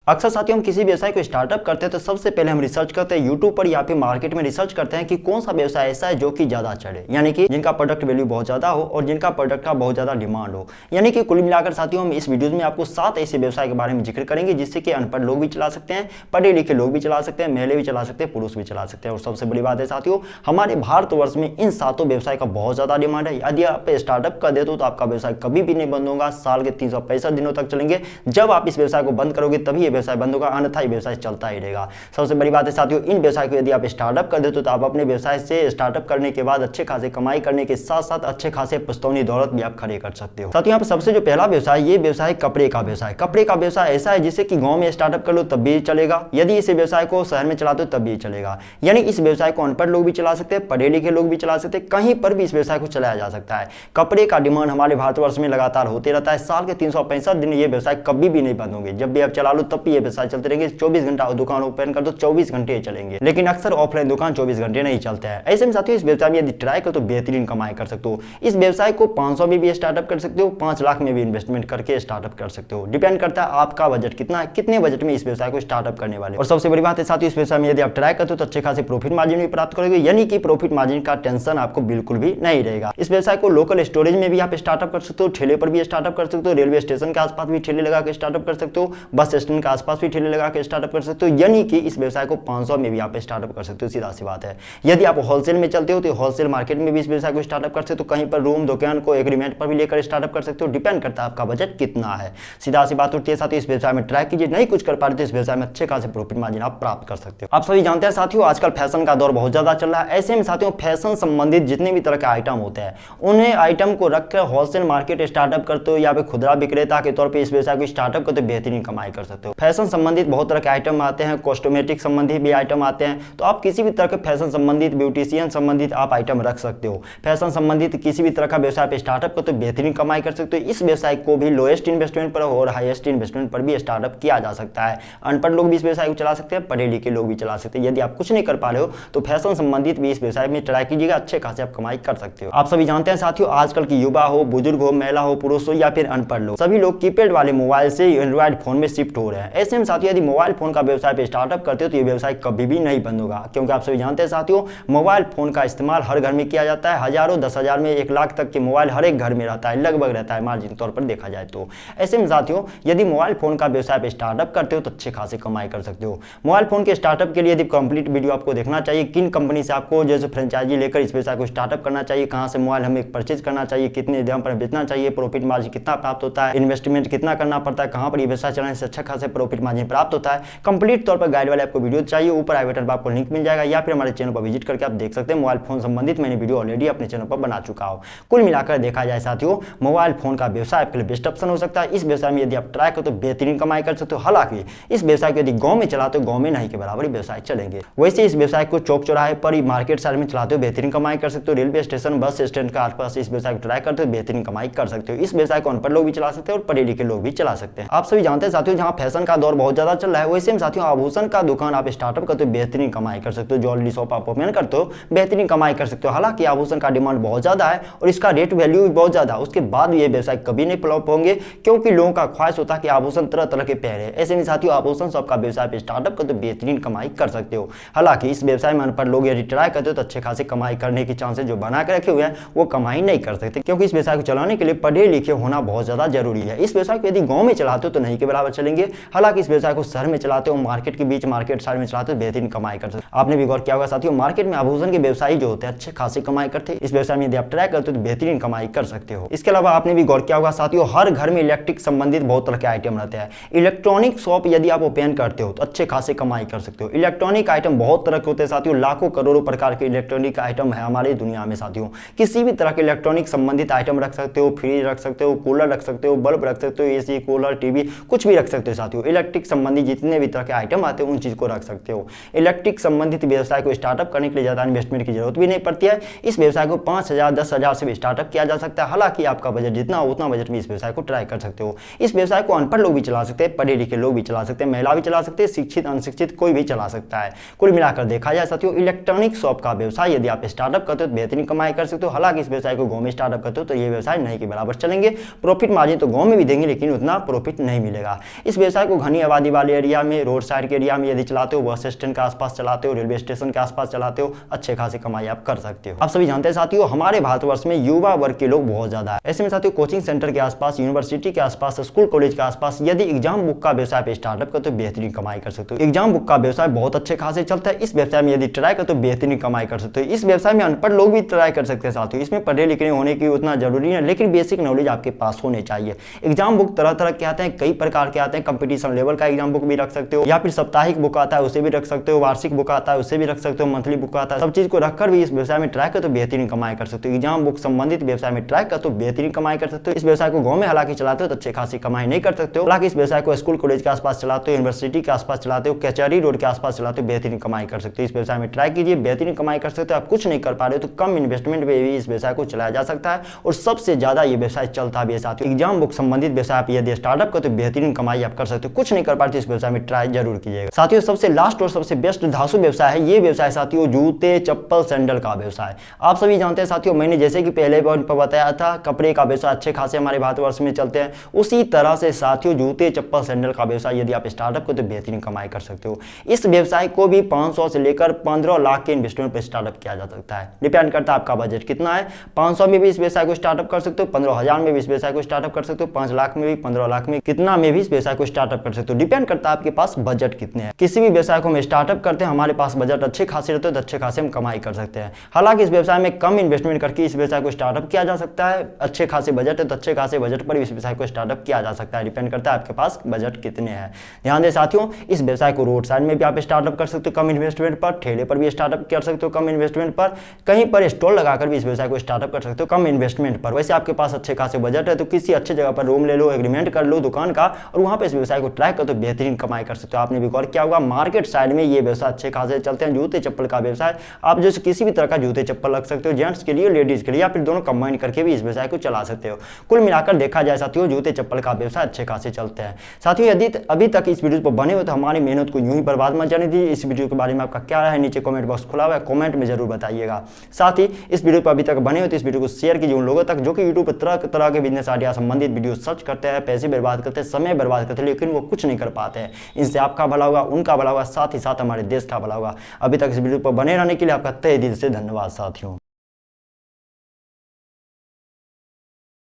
अक्सर साथियों हम किसी व्यवसाय को स्टार्टअप करते हैं तो सबसे पहले हम रिसर्च करते हैं यूट्यूब पर या फिर मार्केट में रिसर्च करते हैं कि कौन सा व्यवसाय ऐसा है जो कि ज्यादा चले, यानी कि जिनका प्रोडक्ट वैल्यू बहुत ज्यादा हो और जिनका प्रोडक्ट का बहुत ज्यादा डिमांड हो। यानी कि कुल मिलाकर साथियों हम इस वीडियो में आपको 7 ऐसे व्यवसाय के बारे में जिक्र करेंगे जिससे कि अनपढ़ लोग भी चला सकते हैं, पढ़े लिखे लोग भी चला सकते हैं, महिला भी चला सकते हैं, पुरुष भी चला सकते हैं। और सबसे बड़ी बात है साथियों, हमारे भारतवर्ष में इन 7 व्यवसाय का बहुत ज्यादा डिमांड है। यदि आप स्टार्टअप कर देते हो तो आपका व्यवसाय कभी भी नहीं बंद होगा, साल के 365 दिनों तक चलेंगे। जब आप इस व्यवसाय को बंद करोगे तभी ये व्यवसाय बंद होगा, अन्यथा व्यवसाय चलता ही रहेगा। सबसे बड़ी बात है साथियों, इन व्यवसाय को यदि आप स्टार्टअप कर देते हो तो आप अपने व्यवसाय से स्टार्टअप करने के बाद अच्छे खासे कमाई करने के साथ साथ अच्छे खासे पुश्तौनी दौलत भी आप खड़े कर सकते हो। साथियों यहाँ पर सबसे जो पहला व्यवसाय, ये व्यवसाय कपड़े का व्यवसाय। कपड़े का व्यवसाय ऐसा है जिससे कि गांव में स्टार्टअप कर लो तब भी चलेगा, यदि इस व्यवसाय को शहर में चलाते हो तब भी चलेगा। यानी इस व्यवसाय को अनपढ़ लोग भी चला सकते हैं, पढ़े लिखे लोग भी चला सकते हैं, कहीं पर भी इस व्यवसाय को चलाया जा सकता है। कपड़े का डिमांड हमारे भारतवर्ष में लगातार होते रहता है, साल के 365 दिन ये व्यवसाय कभी भी नहीं बंद होंगे। जब भी आप चला लो तब भी ये व्यवसाय चलते रहेंगे। 24 घंटा दुकान ओपन कर दो 24 घंटे चलेंगे, लेकिन अक्सर ऑफलाइन दुकान 24 घंटे नहीं चलते हैं। ऐसे में साथियों इस व्यवसाय में यदि ट्राई करो तो बेहतरीन कमाई कर सकते हो। इस व्यवसाय को 500 में भी स्टार्टअप कर सकते हो, 5 लाख में भी इन्वेस्टमेंट करके स्टार्टअप कर सकते हो। डिपेंड करता है आपका बजट कितना है, कितने बजट में इस व्यवसाय को स्टार्टअप करने वाले। और सबसे बड़ी बात है साथियों, इस व्यवसाय में यदि आप ट्राई करते हो तो अच्छे खासे प्रॉफिट मार्जिन भी प्राप्त करोगे, यानी कि प्रॉफिट मार्जिन का टेंशन आपको बिल्कुल भी नहीं रहेगा। इस व्यवसाय को लोकल स्टोरेज में भी आप स्टार्टअप कर सकते हो, ठेले पर भी स्टार्टअप कर सकते हो, रेलवे स्टेशन के आसपास भी ठेले लगा के स्टार्टअप कर सकते हो, बस स्टैंड के आसपास भी ठेले लगा के स्टार्टअप कर सकते हो। यानी कि इस व्यवसाय को 500 में भी आप स्टार्टअप कर सकते हो, सीधा सी बात है। यदि आप होलसेल में चलते हो तो होलसेल मार्केट में भी इस व्यवसाय को स्टार्टअप कर सकते हो, कहीं पर रूम दुकान को एग्रीमेंट पर भी लेकर स्टार्टअप कर सकते हो। डिपेंड करता है आपका बजट कितना है, सीधा सी बात होती है। साथियों इस व्यवसाय में ट्राई कीजिए, नहीं कुछ कर पा रहे तो इस व्यवसाय में अच्छे खासे प्रॉफिट मार्जिन आप प्राप्त कर सकते हो। आप सभी जानते हैं साथियों आजकल फैशन का दौर बहुत ज्यादा चल रहा है। ऐसे में साथियों फैशन संबंधित जितने भी तरह के आइटम होते हैं उन्हें आइटम को रखकर होलसेल मार्केट स्टार्टअप करते हो या फिर खुदरा विक्रेता के तौर पर इस व्यवसाय को स्टार्टअप करते बेहतरीन कमाई कर सकते हो। फैशन संबंधित बहुत तरह के आइटम आते हैं, कॉस्मेटिक संबंधित भी आइटम आते हैं, तो आप किसी भी तरह के फैशन संबंधित, ब्यूटिशियन संबंधित आप आइटम रख सकते हो। फैशन संबंधित किसी भी तरह का व्यवसाय पे स्टार्टअप करते हो बेहतरीन कमाई कर सकते हो। इस व्यवसाय को भी लोएस्ट इन्वेस्टमेंट पर और हाईएस्ट इन्वेस्टमेंट पर भी स्टार्टअप किया जा सकता है। अनपढ़ लोग भी इस व्यवसाय को चला सकते हैं, पढ़े लिखे लोग भी चला सकते हैं। यदि आप कुछ नहीं कर पा रहे हो तो फैशन संबंधित भी इस व्यवसाय में ट्राई कीजिएगा, अच्छे खासे आप कमाई कर सकते हो। आप सभी जानते हैं साथियों आजकल की युवा हो, बुजुर्ग हो, महिला हो, पुरुष हो या फिर अनपढ़ लोग, सभी लोग कीपैड वाले मोबाइल से एंड्रॉइड फोन में शिफ्ट हो रहे हैं। ऐसे में साथियों यदि मोबाइल फोन का व्यवसाय पे स्टार्टअप करते हो तो ये व्यवसाय कभी भी नहीं बंद होगा, क्योंकि आप सभी जानते हैं साथियों मोबाइल फोन का इस्तेमाल हर घर में किया जाता है। हजारों, 10,000 में 1 लाख तक के मोबाइल हर एक घर में रहता है, लगभग रहता है मार्जिन तौर पर देखा जाए तो। ऐसे में साथियों यदि मोबाइल फोन का व्यवसाय पे स्टार्टअप करते हो तो अच्छे खासे कमाई कर सकते हो। मोबाइल फोन के स्टार्टअप के लिए यदि कंप्लीट वीडियो आपको देखना चाहिए, किन कंपनी से आपको जैसे फ्रेंचाइजी लेकर इस व्यवसाय को स्टार्टअप करना चाहिए, कहां से मोबाइल हमें परचेज करना चाहिए, कितने दाम पर बेचना चाहिए, प्रॉफिट मार्जिन कितना प्राप्त होता है, इन्वेस्टमेंट कितना करना पड़ता है, कहां पर ये व्यवसाय चलाने से अच्छा खासे प्रॉफिट मार्जिन प्राप्त होता है, कंप्लीट तौर पर गाइड वाले आपको वीडियो चाहिए, ऊपर आई बटन पर आपको लिंक मिल जाएगा या फिर हमारे चैनल पर विजिट करके आप देख सकते हैं। मोबाइल फोन संबंधित मैंने वीडियो ऑलरेडी अपने चैनल पर बना चुका हूं। कुल मिलाकर देखा जाए साथियों मोबाइल फोन का व्यवसाय आपके लिए बेस्ट ऑप्शन हो सकता है। इस व्यवसाय में यदि आप ट्राई करो तो बेहतरीन कमाई कर सकते हो। हालांकि इस व्यवसाय को यदि गांव में चलाते हो गांव में नहीं के बराबर व्यवसाय चलेंगे। वैसे इस व्यवसाय को चौक चौराहे पर मार्केट साइड में चलाते हो बेहतरीन कमाई कर सकते हो। रेलवे स्टेशन, बस स्टैंड के आसपास इस व्यवसाय को ट्राई करते हो बेहतरीन कमाई कर सकते हो। इस व्यवसाय को अनपढ़ लोग भी चला सकते हैं और पढ़े लिखे लोग भी चला सकते हैं। आप सभी जानते हैं साथियों जहां फैशन का दौर बहुत ज्यादा चल रहा है, वैसे में साथियों आभूषण का दुकान आप स्टार्टअप करते हो बेहतरीन कमाई कर सकते हो। ज्वेलरी शॉप आप ओपन करते हो बेहतरीन कमाई कर सकते हो। हालांकि आभूषण का डिमांड बहुत ज्यादा है और इसका रेट वैल्यू भी बहुत ज्यादा, उसके बाद ये व्यवसाय कभी नहीं फ्लॉप होंगे, क्योंकि लोगों का ख्वाहिश होता है कि आभूषण तरह तरह के पहने। ऐसे में साथियों आभूषण शॉप का व्यवसाय पे स्टार्टअप करते हो बेहतरीन कमाई कर सकते हो। हालांकि इस व्यवसाय में अनपढ़ लोग यदि ट्राई करते हो तो अच्छे खासे कमाई करने की चांसेस जो बना के रखे हुए हैं वो कमाई नहीं कर सकते, क्योंकि इस व्यवसाय को चलाने के लिए पढ़े लिखे होना बहुत ज्यादा जरूरी है। इस व्यवसाय को यदि गांव में चलाते हो तो नहीं के बराबर चलेंगे। हालांकि इस व्यवसाय को शहर में चलाते हो, मार्केट के बीच, मार्केट साइड में चलाते हो बेहतरीन कमाई कर सकते हो। आपने भी गौर किया होगा साथियों मार्केट में आभूषण के व्यवसायी जो होते हैं अच्छे खासे कमाई करते हैं। इस व्यवसाय में यदि आप ट्राई करते हो तो बेहतरीन कमाई कर सकते हो। इसके अलावा आपने भी गौर किया होगा साथियों हर घर में इलेक्ट्रिक संबंधित बहुत तरह के आइटम रहते हैं। इलेक्ट्रॉनिक शॉप यदि आप ओपन करते हो तो अच्छे खासे कमाई कर सकते हो। इलेक्ट्रॉनिक आइटम बहुत तरह के होते हैं साथियों, लाखों करोड़ों प्रकार के इलेक्ट्रॉनिक आइटम है हमारी दुनिया में साथियों। किसी भी तरह के इलेक्ट्रॉनिक संबंधित आइटम रख सकते हो, फ्रिज रख सकते हो, कूलर रख सकते हो, बल्ब रख सकते हो, एसी, कूलर, टीवी कुछ भी रख सकते हो साथियों। इलेक्ट्रिक संबंधित जितने भी तरह के आइटम आते हैं उन चीज को रख सकते हो। इलेक्ट्रिक संबंधित व्यवसाय को स्टार्टअप करने के लिए ज्यादा इन्वेस्टमेंट की जरूरत भी नहीं पड़ती है। इस व्यवसाय को 5,000, 10,000 से भी स्टार्टअप किया जा सकता है। हालांकि आपका बजट जितना हो उतना बजट में इस व्यवसाय को ट्राई कर सकते हो। इस व्यवसाय को अनपढ़ लोग भी चला सकते हैं, पढ़े लिखे लोग भी चला सकते हैं, महिला भी चला सकते हैं, शिक्षित अनशिक्षित कोई भी चला सकता है। कुल मिलाकर देखा जाए साथियों इलेक्ट्रॉनिक शॉप का व्यवसाय यदि आप स्टार्टअप करते हो तो बेहतरीन कमाई कर सकते हो। हालांकि इस व्यवसाय को गांव में स्टार्टअप करते हो तो ये व्यवसाय नहीं के बराबर चलेंगे। प्रॉफिट मार्जिन तो गांव में भी देंगे लेकिन उतना प्रॉफिट नहीं मिलेगा। इस व्यवसाय को को घनी आबादी वाले एरिया में, रोड साइड के एरिया में यदि चलाते हो, बस स्टैंड के आसपास चलाते हो, रेलवे स्टेशन के आसपास चलाते हो, अच्छे खासी कमाई आप कर सकते हो। आप सभी जानते हैं साथियों, हमारे भारतवर्ष में युवा वर्ग के लोग बहुत ज्यादा है। ऐसे में साथियों कोचिंग सेंटर के आसपास, यूनिवर्सिटी के आसपास, स्कूल कॉलेज के आसपास यदि एग्जाम बुक का व्यवसाय पे स्टार्टअप कर तो बेहतरीन कमाई कर सकते हो। एग्जाम बुक का व्यवसाय बहुत अच्छे खासे चलता है। इस व्यवसाय में यदि ट्राई कर तो बेहतरीन कमाई कर सकते हो। इस व्यवसाय में अनपढ़ लोग भी ट्राई कर सकते हैं साथियों। इसमें पढ़े लिखने होने की उतना जरूरी है, लेकिन बेसिक नॉलेज आपके पास होने चाहिए। एग्जाम बुक तरह तरह के आते हैं, कई प्रकार के आते हैं। कंपटीशन लेवल का एग्जाम बुक भी रख सकते हो, या फिर साप्ताहिक बुक आता है उसे भी रख सकते हो, वार्षिक बुक आता है उसे भी रख सकते हो, मंथली बुक आता है। सब चीज को रखकर भी इस व्यवसाय में ट्राई कर तो बेहतरीन कमाई कर सकते हो। एग्जाम बुक संबंधित व्यवसाय में ट्राई कर तो बेहतरीन कमाई कर सकते हो। इस व्यवसाय को गांव में हालांकि चलाते हो तो अच्छे खासी कमाई नहीं कर सकते हो। हालांकि इस व्यवसाय को स्कूल कॉलेज के आसपास चलाते हो, यूनिवर्सिटी के आसपास चलाते हो, कचहरी रोड के आसपास चलाते हो, बेहतरीन कमाई कर सकते हो। इस व्यवसाय में ट्राई कीजिए, बेहतरीन कमाई कर सकते हो। आप कुछ नहीं कर पा रहे हो तो कम इन्वेस्टमेंट में भी इस व्यवसाय को चलाया जा सकता है, और सबसे ज्यादा ये व्यवसाय चलता भी है साथियों। एग्जाम बुक संबंधित व्यवसाय आप यदि स्टार्टअप करते हो बेहतरीन कमाई आप कर सकते हो। कुछ नहीं कर पाते इस व्यवसाय में ट्राई जरूर कीजिएगा साथियों। सबसे लास्ट और सबसे बेस्ट धासु व्यवसाय है ये व्यवसाय साथियों, जूते चप्पल सैंडल का व्यवसाय। आप सभी जानते हैं साथियों, मैंने जैसे कि पहले पॉइंट पर बताया था, कपड़े का व्यवसाय अच्छे खासे हमारे भारतवर्ष में चलते हैं, उसी तरह से साथियों जूते चप्पल सैंडल का व्यवसाय यदि आप स्टार्टअप करते हो बेहतरीन कमाई कर सकते हो। इस व्यवसाय को भी 500 से लेकर 15 लाख के इन्वेस्टमेंट पर स्टार्टअप किया जा सकता है। डिपेंड करता है आपका बजट कितना है। 500 में भी इस व्यवसाय को स्टार्टअप कर सकते हो, 15,000 में भी इस व्यवसाय को स्टार्टअप कर सकते हो, 5 लाख में भी, 15 लाख में, कितना में भी इस व्यवसाय को स्टार्टअप कर सकते हो। डिपेंड करता है आपके पास बजट कितने हैं। किसी भी व्यवसाय को हम स्टार्टअप करते हैं, हमारे पास बजट अच्छे खासे रहते हैं तो अच्छे खासे हम कमाई कर सकते हैं। हालांकि इस व्यवसाय में कम इन्वेस्टमेंट करके इस व्यवसाय को स्टार्टअप किया जा सकता है। अच्छे खासे बजट है तो अच्छे खासे बजट पर इस व्यवसाय को स्टार्टअप किया जा सकता है। डिपेंड करता है आपके पास बजट कितने हैं। ध्यान दें साथियों, इस व्यवसाय को रोड साइड में भी आप स्टार्टअप कर सकते हो कम इन्वेस्टमेंट पर, ठेले पर भी स्टार्टअप कर सकते हो कम इन्वेस्टमेंट पर, कहीं पर स्टॉल लगाकर भी इस व्यवसाय को स्टार्टअप कर सकते हो कम इन्वेस्टमेंट पर। वैसे आपके पास अच्छे खासे बजट है तो किसी अच्छे जगह पर रूम ले लो, एग्रीमेंट कर लो दुकान का, और वहां पर इस व्यवसाय को ट्राई कर तो बेहतरीन कमाई कर सकते हो। आपने भी गौर किया होगा मार्केट साइड में ये व्यवसाय अच्छे खासे चलते हैं। जूते चप्पल का व्यवसाय, आप जैसे किसी भी तरह का जूते चप्पल रख सकते हो, जेंट्स के लिए, लेडीज के लिए, या फिर दोनों कंबाइन करके भी इस व्यवसाय को चला सकते हो। कुल मिलाकर देखा जाए साथियों, जूते चप्पल का व्यवसाय अच्छे खासे चलते हैं। साथियों यदि अभी तक इस वीडियो पर बने हो तो हमारी मेहनत को यूं ही बर्बाद मत जाने दीजिए। इस वीडियो के बारे में आपका क्या राय है नीचे कमेंट बॉक्स खुला हुआ है, कमेंट में जरूर बताइएगा। साथ ही इस वीडियो पर अभी तक बने हो तो इस वीडियो को शेयर कीजिए उन लोगों तक जो कि यूट्यूब पर तरह तरह के बिजनेस आइडिया संबंधित वीडियो सर्च करते हैं, पैसे बर्बाद करते हैं, समय बर्बाद करते हैं, लेकिन वो कुछ नहीं कर पाते हैं। इनसे आपका भला होगा, उनका भला होगा, साथ ही साथ हमारे देश का भला होगा। अभी तक इस वीडियो पर बने रहने के लिए आपका तहे दिल से धन्यवाद साथियों।